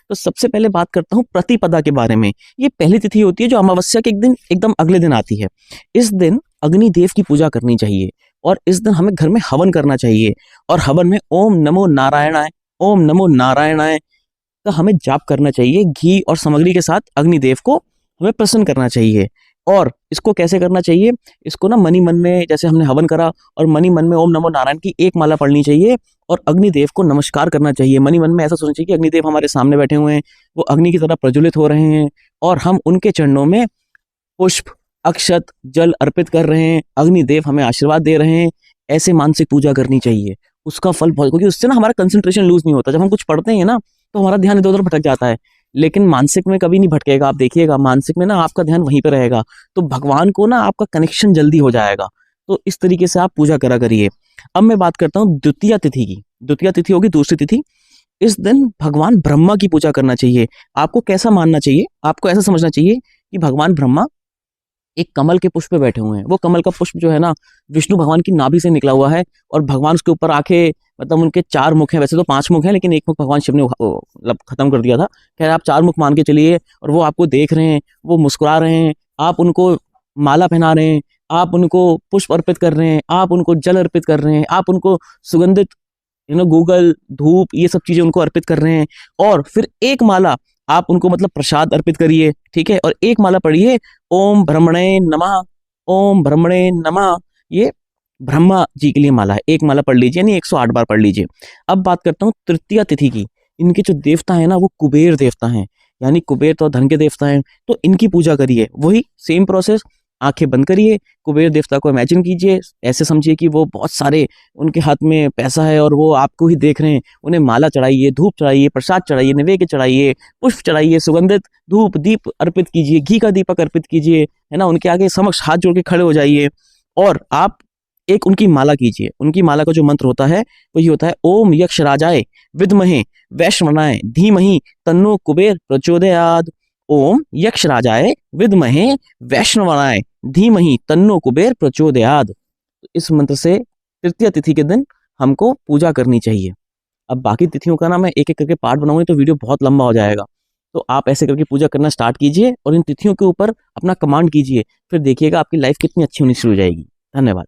तो सबसे पहले बात करता हूँ प्रतिपदा के बारे में। ये पहली तिथि होती है जो अमावस्या के एक दिन एकदम अगले दिन आती है। इस दिन अग्निदेव की पूजा करनी चाहिए और इस दिन हमें घर में हवन करना चाहिए और हवन में ओम नमो नारायणाय का हमें जाप करना चाहिए। घी और सामग्री के साथ अग्निदेव को हमें प्रसन्न करना चाहिए। और इसको कैसे करना चाहिए, इसको ना मनी मन में, जैसे हमने हवन करा और मनी मन में ओम नमो नारायण की एक माला पढ़नी चाहिए और अग्निदेव को नमस्कार करना चाहिए। मनी मन में ऐसा सोचना चाहिए कि अग्निदेव हमारे सामने बैठे हुए हैं, वो अग्नि की तरह प्रज्वलित हो रहे हैं और हम उनके चरणों में पुष्प, अक्षत, जल अर्पित कर रहे हैं। अग्निदेव हमें आशीर्वाद दे रहे हैं। ऐसे मानसिक पूजा करनी चाहिए। उसका फल बहुत, क्योंकि उससे ना हमारा कंसंट्रेशन लूज नहीं होता। जब हम कुछ पढ़ते हैं ना तो हमारा ध्यान इधर उधर भटक जाता है, लेकिन मानसिक में कभी नहीं भटकेगा। आप देखिएगा, मानसिक में ना आपका ध्यान वहीं पर रहेगा, तो भगवान को ना आपका कनेक्शन जल्दी हो जाएगा। तो इस तरीके से आप पूजा करा करिए। अब मैं बात करता हूँ द्वितीया तिथि की। द्वितीया तिथि होगी दूसरी तिथि। इस दिन भगवान ब्रह्मा की पूजा करना चाहिए। आपको कैसा मानना चाहिए, आपको ऐसा समझना चाहिए कि भगवान ब्रह्मा एक कमल के पुष्प पे बैठे हुए हैं। वो कमल का पुष्प जो है ना, विष्णु भगवान की नाभि से निकला हुआ है और भगवान उसके ऊपर आंखें, मतलब उनके 4 मुख हैं। वैसे तो 5 मुख हैं, लेकिन एक मुख भगवान शिव ने मतलब खत्म कर दिया था। खैर, आप 4 मुख मान के चलिए और वो आपको देख रहे हैं, वो मुस्कुरा रहे हैं, आप उनको माला पहना रहे हैं, आप उनको पुष्प अर्पित कर रहे हैं, आप उनको जल अर्पित कर रहे हैं, आप उनको सुगंधित गूगल, धूप, ये सब चीजें उनको अर्पित कर रहे हैं। और फिर एक माला आप उनको मतलब प्रसाद अर्पित करिए, ठीक है। और एक माला पढ़िए ओम ब्रह्मणे नमः, ओम ब्रह्मणे नमः। ये ब्रह्मा जी के लिए माला है। एक माला पढ़ लीजिए, यानी 108 बार पढ़ लीजिए। अब बात करता हूँ तृतीया तिथि की। इनके जो देवता है ना, वो कुबेर देवता हैं, यानी कुबेर तो धन के देवता हैं। तो इनकी पूजा करिए, वही सेम प्रोसेस। आंखें बंद करिए, कुबेर देवता को इमेजिन कीजिए, ऐसे समझिए कि वो बहुत सारे, उनके हाथ में पैसा है और वो आपको ही देख रहे हैं। उन्हें माला चढ़ाइए, धूप चढ़ाइए, प्रसाद चढ़ाइए, नैवेद्य चढ़ाइए, पुष्प चढ़ाइए, सुगंधित धूप दीप अर्पित कीजिए, घी का दीपक अर्पित कीजिए, है ना। उनके आगे समक्ष हाथ जोड़ के खड़े हो जाइए और आप एक उनकी माला कीजिए। उनकी माला का जो मंत्र होता है वो ये होता है, ओम यक्ष राजाय विद्महे वैश्वनाय धीमहि तन्नो कुबेर प्रचोदयात्। ओम यक्ष राजाय विद्महे वैष्णवाय धीमहि तन्नो कुबेर प्रचोदयात्। इस मंत्र से तृतीय तिथि के दिन हमको पूजा करनी चाहिए। अब बाकी तिथियों का ना मैं एक एक करके पार्ट बनाऊंगा तो वीडियो बहुत लंबा हो जाएगा। तो आप ऐसे करके पूजा करना स्टार्ट कीजिए और इन तिथियों के ऊपर अपना कमांड कीजिए, फिर देखिएगा आपकी लाइफ कितनी अच्छी होनी शुरू हो जाएगी। धन्यवाद।